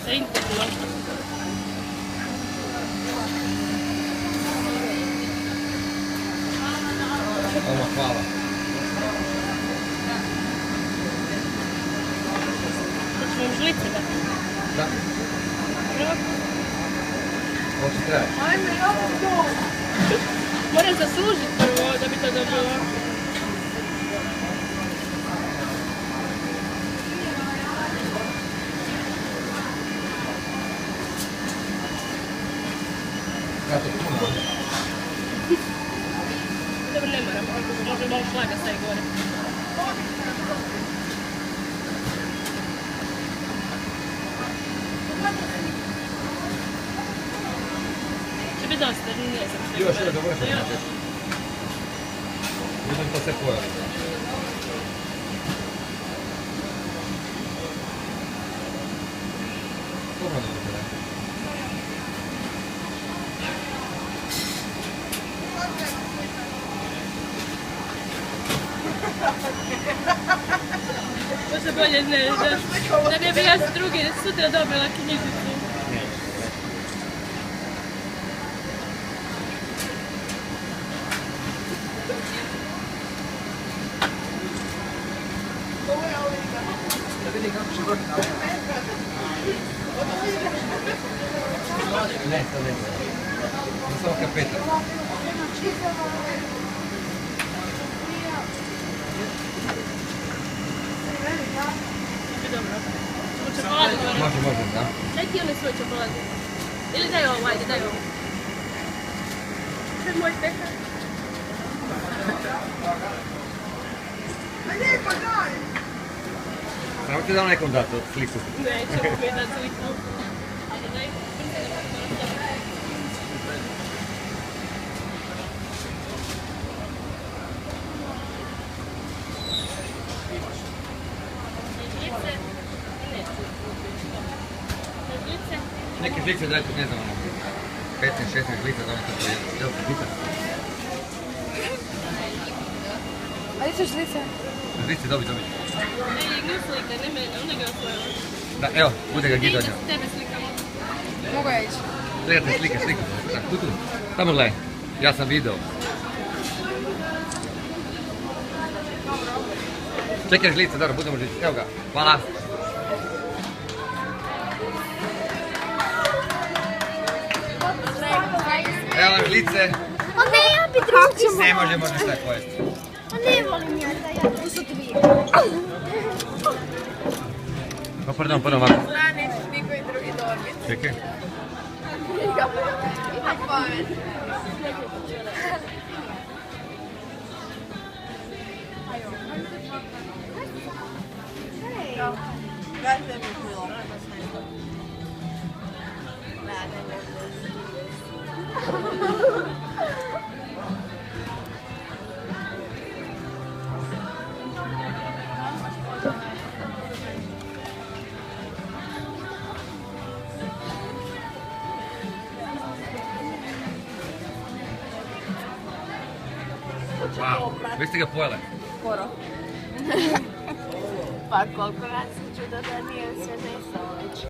È interno. Ovo, hvala. Hoćemo žlice da? Da. Prvo? Ovo će trebati. Ajme, ovo to! Moram zaslužiti prvo da bi to dobila. Ja to puno. Dobro, ne moram, možda malo šlaga staje gore. Će biti dosta, ne znam što je. Još, dobro što znači. Budem to sve pojeli. Dobro da bude. Možda bolje ne, da ne bi ja drugi sutra dobila knjižicu. Da vidi kako će vrti na ovo. Ne, to ne. Samo kapetan. Dobro. Ćemo čokoladu gore. Može, da. Daj ti onaj svoj čokoladu. Ili daj ovo, ajde, daj ovo. To je moj pekar. A lijepo, daj! Samo ti dam nekom dati sliku. Nećemo mi dati sliku. Ali daj. Neke žlice dajte, ne znam, 15-16 žlica, da ono to je. Jel ti žlica? A gdje su žlice? Žlice, dobi. Ne, nju slika, ne mene, onda ga osvojila. Da, evo, bude ga gidanja. Tebe slikamo. Mogu ja ići? Gledajte, slika. Da, tu. Tamo gledaj, ja sam video. Čekaj žlice, dobro, budemo žlice. Evo ga, hvala. Evo vam žlice. A ne, ja bi drugi. Ne može, možeš taj pojesti. A ne volim ja da ja tu su dvije. Pa pardon, ovako. Da, nećeš niko i drugi dobiti. Čekaj. Ima pamet. Daj tebi bilo. Wow, vi ste ga pojele? Skoro. Pa koliko nas čudo da nije sve meso već.